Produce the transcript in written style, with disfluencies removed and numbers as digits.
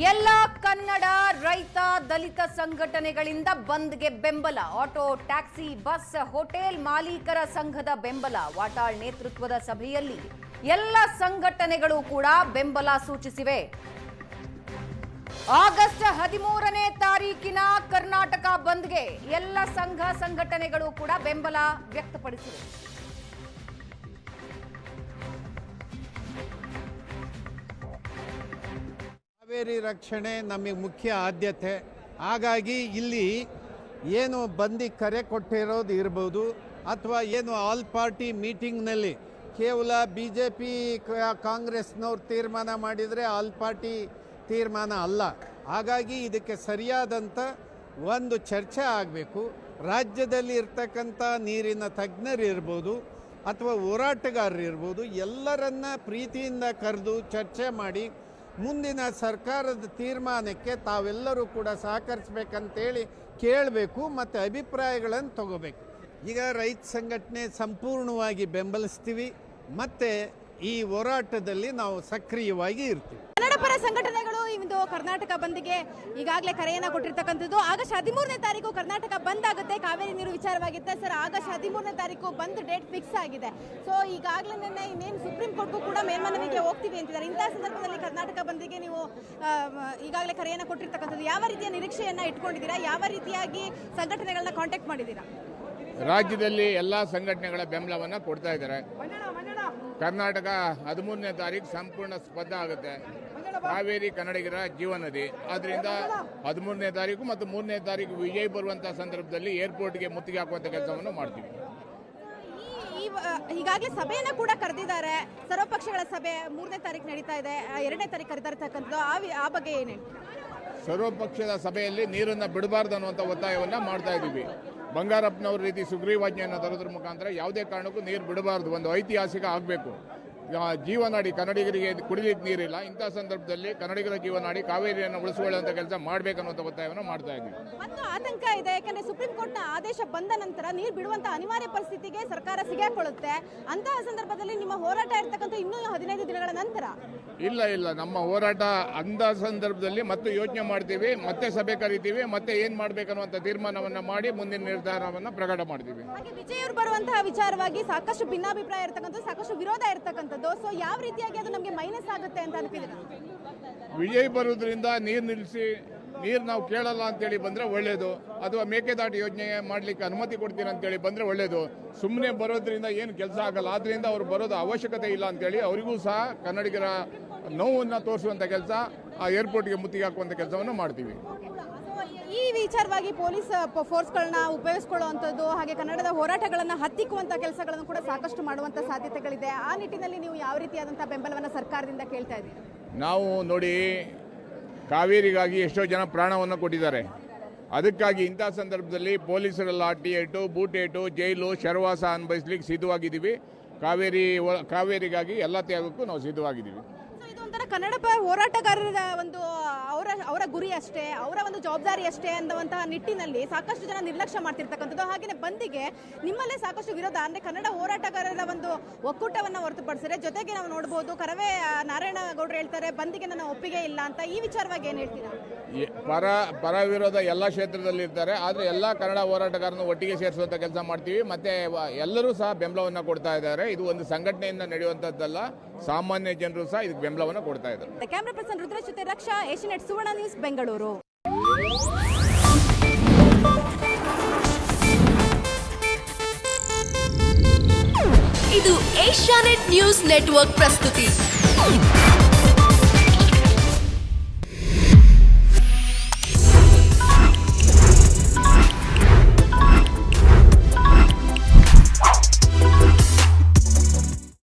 ಎಲ್ಲ ಕನ್ನಡ ರೈತ ದಲಿತ ಸಂಘಟನೆಗಳಿಂದ ಬಂದ್ಗೆ ಬೆಂಬಲ. ಆಟೋ, ಟ್ಯಾಕ್ಸಿ, ಬಸ್, ಹೋಟೆಲ್ ಮಾಲೀಕರ ಸಂಘದ ಬೆಂಬಲ. ವಾಟಾಳ್ ನೇತೃತ್ವದ ಸಭೆಯಲ್ಲಿ ಎಲ್ಲ ಸಂಘಟನೆಗಳು ಕೂಡ ಬೆಂಬಲ ಸೂಚಿಸಿವೆ. ಆಗಸ್ಟ್ 13ನೇ ತಾರೀಕಿನ ಕರ್ನಾಟಕ ಬಂದ್ಗೆ ಎಲ್ಲ ಸಂಘ ಸಂಘಟನೆಗಳು ಕೂಡ ಬೆಂಬಲ ವ್ಯಕ್ತಪಡಿಸಿವೆ. ಕಾವೇರಿ ರಕ್ಷಣೆ ನಮಗೆ ಮುಖ್ಯ ಆದ್ಯತೆ. ಹಾಗಾಗಿ ಇಲ್ಲಿ ಏನು ಬಂದಿಗೆ ಕರೆ ಕೊಟ್ಟಿರೋದು ಇರ್ಬೋದು, ಅಥವಾ ಏನು ಆಲ್ ಪಾರ್ಟಿ ಮೀಟಿಂಗ್ನಲ್ಲಿ ಕೇವಲ BJP ಕಾಂಗ್ರೆಸ್ನವ್ರು ತೀರ್ಮಾನ ಮಾಡಿದರೆ ಆಲ್ ಪಾರ್ಟಿ ತೀರ್ಮಾನ ಅಲ್ಲ. ಹಾಗಾಗಿ ಇದಕ್ಕೆ ಸರಿಯಾದಂಥ ಒಂದು ಚರ್ಚೆ ಆಗಬೇಕು. ರಾಜ್ಯದಲ್ಲಿ ಇರ್ತಕ್ಕಂಥ ನೀರಿನ ತಜ್ಞರು ಇರ್ಬೋದು ಅಥವಾ ಹೋರಾಟಗಾರರು ಇರ್ಬೋದು, ಎಲ್ಲರನ್ನ ಪ್ರೀತಿಯಿಂದ ಕರೆದು ಚರ್ಚೆ ಮಾಡಿ ಮುಂದಿನ ಸರ್ಕಾರದ ತೀರ್ಮಾನಕ್ಕೆ ತಾವೆಲ್ಲರೂ ಕೂಡ ಸಹಕರಿಸಬೇಕಂತೇಳಿ ಕೇಳಬೇಕು ಮತ್ತು ಅಭಿಪ್ರಾಯಗಳನ್ನು ತಗೋಬೇಕು. ಈಗ ರೈತ ಸಂಘಟನೆ ಸಂಪೂರ್ಣವಾಗಿ ಬೆಂಬಲಿಸ್ತೀವಿ ಮತ್ತು ಈ ಹೋರಾಟದಲ್ಲಿ ನಾವು ಸಕ್ರಿಯವಾಗಿ ಇರ್ತೀವಿ. ಕನ್ನಡ ಪರ ಸಂಘಟನೆಗಳು ಇಂದು ಕರ್ನಾಟಕ ಬಂದ್ಗೆ ಈಗಾಗಲೇ ಕರೆಯನ್ನು ಕೊಟ್ಟಿರ್ತಕ್ಕಂಥದ್ದು. ಆಗಸ್ಟ್ 13ನೇ ತಾರೀಕು ಕರ್ನಾಟಕ ಬಂದ್ ಆಗುತ್ತೆ ಕಾವೇರಿ ನೀರು ವಿಚಾರವಾಗಿತ್ತೆ ಸರ್. ಆಗಸ್ಟ್ 13ನೇ ತಾರೀಕು ಬಂದ್ ಡೇಟ್ ಫಿಕ್ಸ್ ಆಗಿದೆ. ಸೊ ಈಗಾಗಲೇ ಇನ್ನೇನು ಸುಪ್ರೀಂ ಕೋರ್ಟ್ಗೂ ಕೂಡ ಮೇಲ್ಮನವಿಗೆ ಹೋಗ್ತೀವಿ ಅಂತಿದ್ದಾರೆ. ಇಂತಹ ಸಂದರ್ಭದಲ್ಲಿ ಕರ್ನಾಟಕ ಬಂದ್ಗೆ ನೀವು ಈಗಾಗಲೇ ಕರೆಯನ್ನು ಕೊಟ್ಟಿರ್ತಕ್ಕಂಥದ್ದು, ಯಾವ ರೀತಿಯ ನಿರೀಕ್ಷೆಯನ್ನ ಇಟ್ಕೊಂಡಿದ್ದೀರಾ? ಯಾವ ರೀತಿಯಾಗಿ ಸಂಘಟನೆಗಳನ್ನ ಕಾಂಟ್ಯಾಕ್ಟ್ ಮಾಡಿದ್ದೀರಾ? ರಾಜ್ಯದಲ್ಲಿ ಎಲ್ಲ ಸಂಘಟನೆಗಳ ಬೆಂಬಲವನ್ನು ಕೊಡ್ತಾ ಇದ್ದಾರೆ. ಕರ್ನಾಟಕ 13ನೇ ತಾರೀಕು ಸಂಪೂರ್ಣ ಸ್ಪರ್ಧ ಆಗುತ್ತೆ. ಕಾವೇರಿ ಕನ್ನಡಿಗರ ಜೀವನದಿ. ಆದ್ದರಿಂದ 13ನೇ ತಾರೀಕು ಮತ್ತು 3ನೇ ತಾರೀಕು ವಿಜಯ್ ಬರುವಂತಹ ಸಂದರ್ಭದಲ್ಲಿ ಏರ್ಪೋರ್ಟ್ಗೆ ಮುತ್ತಿಗೆ ಹಾಕುವಂಥ ಕೆಲಸವನ್ನು ಮಾಡ್ತೀವಿ. ಈಗಾಗಲೇ ಸಭೆಯನ್ನ ಕೂಡ ಕರೆದಿದ್ದಾರೆ. ಸರ್ವಪಕ್ಷಗಳ ಸಭೆ 3ನೇ ತಾರೀಕು ನಡೀತಾ ಇದೆ, 2ನೇ ತಾರೀಕು ಕರೀತಾ ಇರ್ತಕ್ಕಂಥದ್ದು. ಆ ಬಗ್ಗೆ ಏನು ಹೇಳಿ? ಸರ್ವಪಕ್ಷದ ಸಭೆಯಲ್ಲಿ ನೀರನ್ನು ಬಿಡಬಾರ್ದು ಅನ್ನುವಂಥ ಒತ್ತಾಯವನ್ನು ಮಾಡ್ತಾ ಇದ್ದೀವಿ. ಬಂಗಾರಪ್ಪನವ್ರ ರೀತಿ ಸುಗ್ರೀವಾಜ್ಞೆಯನ್ನು ತರೋದ್ರ ಮುಖಾಂತರ ಯಾವುದೇ ಕಾರಣಕ್ಕೂ ನೀರು ಬಿಡಬಾರ್ದು, ಒಂದು ಐತಿಹಾಸಿಕ ಆಗಬೇಕು. ಜೀವನಾಡಿ ಕನ್ನಡಿಗರಿಗೆ ಕುಡಿಲಿಕ್ಕೆ ನೀರಿಲ್ಲ. ಇಂಥ ಸಂದರ್ಭದಲ್ಲಿ ಕನ್ನಡಿಗರ ಜೀವನಾಡಿ ಕಾವೇರಿಯನ್ನು ಉಳಿಸಿಕೊಳ್ಳುವಂಥ ಕೆಲಸ ಮಾಡಬೇಕನ್ನುವಂಥ ಒತ್ತಾಯವನ್ನು ಮಾಡ್ತಾ ಇದ್ದೀವಿ. ಮತ್ತು ಆತಂಕ ಇದೆ, ಯಾಕಂದ್ರೆ ಸುಪ್ರೀಂ ಕೋರ್ಟ್ನ ಆದೇಶ ಬಂದ ನಂತರ ನೀರು ಬಿಡುವಂತ ಅನಿವಾರ್ಯ ಪರಿಸ್ಥಿತಿಗೆ ಸರ್ಕಾರ ಸಿಗಾಕೊಳ್ಳುತ್ತೆ. ಅಂತಹ ಸಂದರ್ಭದಲ್ಲಿ ನಿಮ್ಮ ಹೋರಾಟ ಇರ್ತಕ್ಕಂಥ ಇನ್ನೂ 15 ದಿನಗಳ ನಂತರ ಇಲ್ಲ ನಮ್ಮ ಹೋರಾಟ ಅಂದ ಸಂದರ್ಭದಲ್ಲಿ ಮತ್ತೆ ಯೋಚನೆ ಮಾಡ್ತೀವಿ, ಮತ್ತೆ ಸಭೆ ಕರಿತೀವಿ, ಮತ್ತೆ ಏನ್ ಮಾಡ್ಬೇಕನ್ನುವಂಥ ತೀರ್ಮಾನವನ್ನ ಮಾಡಿ ಮುಂದಿನ ನಿರ್ಧಾರವನ್ನ ಪ್ರಕಟ ಮಾಡ್ತೀವಿ. ಹಾಗೆ ವಿಜಯ್ ಅವರು ಬರುವಂತಹ ವಿಚಾರವಾಗಿ ಸಾಕಷ್ಟು ಭಿನ್ನಾಭಿಪ್ರಾಯ ಇರ್ತಕ್ಕಂಥದ್ದು, ಸಾಕಷ್ಟು ವಿರೋಧ ಇರ್ತಕ್ಕಂಥದ್ದು. ಸೊ ಯಾವ ರೀತಿಯಾಗಿ ಅದು ನಮಗೆ ಮೈನಸ್ ಆಗುತ್ತೆ ಅಂತ ಅನ್ಕೊಂಡಿದ್ದೀರಾ? ವಿಜಯ್ ಬರೋದ್ರಿಂದ ನೀರು ನಿಲ್ಲಿಸಿ ನೀರು ನಾವು ಕೇಳಲ್ಲ ಅಂತೇಳಿ ಬಂದರೆ ಒಳ್ಳೆಯದು, ಅಥವಾ ಮೇಕೆದಾಟು ಯೋಜನೆ ಮಾಡಲಿಕ್ಕೆ ಅನುಮತಿ ಕೊಡ್ತೀನಿ ಅಂತೇಳಿ ಬಂದರೆ ಒಳ್ಳೆಯದು. ಸುಮ್ಮನೆ ಬರೋದ್ರಿಂದ ಏನು ಕೆಲಸ ಆಗಲ್ಲ. ಆದ್ದರಿಂದ ಅವರು ಬರೋದು ಅವಶ್ಯಕತೆ ಇಲ್ಲ ಅಂತೇಳಿ ಅವರಿಗೂ ಸಹ ಕನ್ನಡಿಗರ ನೋವನ್ನು ತೋರಿಸುವಂಥ ಕೆಲಸ, ಆ ಏರ್ಪೋರ್ಟ್ಗೆ ಮುತ್ತಿಗೆ ಹಾಕುವಂಥ ಕೆಲಸವನ್ನು ಮಾಡ್ತೀವಿ. ಈ ವಿಚಾರವಾಗಿ ಪೊಲೀಸ್ ಫೋರ್ಸ್ಗಳನ್ನ ಉಪಯೋಗಿಸಿಕೊಳ್ಳುವಂಥದ್ದು, ಹಾಗೆ ಕನ್ನಡದ ಹೋರಾಟಗಳನ್ನು ಹತ್ತಿಕ್ಕುವಂಥ ಕೆಲಸಗಳನ್ನು ಕೂಡ ಸಾಕಷ್ಟು ಮಾಡುವಂಥ ಸಾಧ್ಯತೆಗಳಿದೆ. ಆ ನಿಟ್ಟಿನಲ್ಲಿ ನೀವು ಯಾವ ರೀತಿಯಾದಂಥ ಬೆಂಬಲವನ್ನು ಸರ್ಕಾರದಿಂದ ಕೇಳ್ತಾ ಇದ್ದೀರಿ? ನಾವು ನೋಡಿ, ಕಾವೇರಿಗಾಗಿ ಎಷ್ಟೋ ಜನ ಪ್ರಾಣವನ್ನು ಕೊಟ್ಟಿದ್ದಾರೆ. ಅದಕ್ಕಾಗಿ ಇಂಥ ಸಂದರ್ಭದಲ್ಲಿ ಪೊಲೀಸರ ಲಾಠಿ ಏಟು, ಬೂಟೇಟು, ಜೈಲು, ಶರವಾಸ ಅನುಭವಿಸ್ಲಿಕ್ಕೆ ಸಿದ್ಧವಾಗಿದ್ದೀವಿ. ಕಾವೇರಿಗಾಗಿ ಎಲ್ಲ ತ್ಯಾಗಕ್ಕೂ ನಾವು ಸಿದ್ಧವಾಗಿದ್ದೀವಿ. ಇದೊಂಥರ ಕನ್ನಡ ಹೋರಾಟಗಾರರ ಒಂದು ಅವರ ಗುರಿ ಅಷ್ಟೇ, ಅವರ ಒಂದು ಜವಾಬ್ದಾರಿ ಅಷ್ಟೇ ಅನ್ನುವಂತಹ ನಿಟ್ಟಿನಲ್ಲಿ ಸಾಕಷ್ಟು ಜನ ನಿರ್ಲಕ್ಷ್ಯ ಮಾಡ್ತಿರ್ತಕ್ಕಂಥದ್ದು. ಹಾಗೆಯೇ ಬಂದಿಗೆ ನಿಮ್ಮಲ್ಲೇ ಸಾಕಷ್ಟು ವಿರೋಧ, ಅಂದರೆ ಕನ್ನಡ ಹೋರಾಟಗಾರರ ಒಂದು ಒಕ್ಕೂಟವನ್ನು ಹೊರತುಪಡಿಸಿದ್ರೆ ಜೊತೆಗೆ ನಾವು ನೋಡಬಹುದು ಕರವೇ ನಾರಾಯಣಗೌಡರು ಹೇಳ್ತಾರೆ ಬಂದಿಗೆ ನನ್ನ ಒಪ್ಪಿಗೆ ಇಲ್ಲ ಅಂತ. ಈ ವಿಚಾರವಾಗಿ ಏನು ಹೇಳ್ತೀರಾ? ಪರ ವಿರೋಧ ಎಲ್ಲ ಕ್ಷೇತ್ರದಲ್ಲಿ ಇರ್ತಾರೆ, ಆದರೆ ಎಲ್ಲ ಕನ್ನಡ ಹೋರಾಟಗಾರನ್ನು ಒಟ್ಟಿಗೆ ಸೇರಿಸುವಂಥ ಕೆಲಸ ಮಾಡ್ತೀವಿ. ಮತ್ತೆ ಎಲ್ಲರೂ ಸಹ ಬೆಂಬಲವನ್ನು ಕೊಡ್ತಾ ಇದ್ದಾರೆ. ಇದು ಒಂದು ಸಂಘಟನೆಯಿಂದ ನಡೆಯುವಂಥದ್ದಲ್ಲ, ಸಾಮಾನ್ಯ ಜನರು ಸಹ ಇದಕ್ಕೆ ಬೆಂಬಲವನ್ನು ಕೊಡ್ತಾ ಇದ್ದಾರೆ. ಕ್ಯಾಮರಾ ಪರ್ಸನ್ ರುದ್ರೇಶ್ ಜೊತೆ ರಕ್ಷಾ, ಏಷ್ಯಾನೆಟ್ ಸುವರ್ಣ ನ್ಯೂಸ್, ಬೆಂಗಳೂರು. ಇದು ಏಷ್ಯಾನೆಟ್ ನ್ಯೂಸ್ ನೆಟ್ವರ್ಕ್ ಪ್ರಸ್ತುತಿ.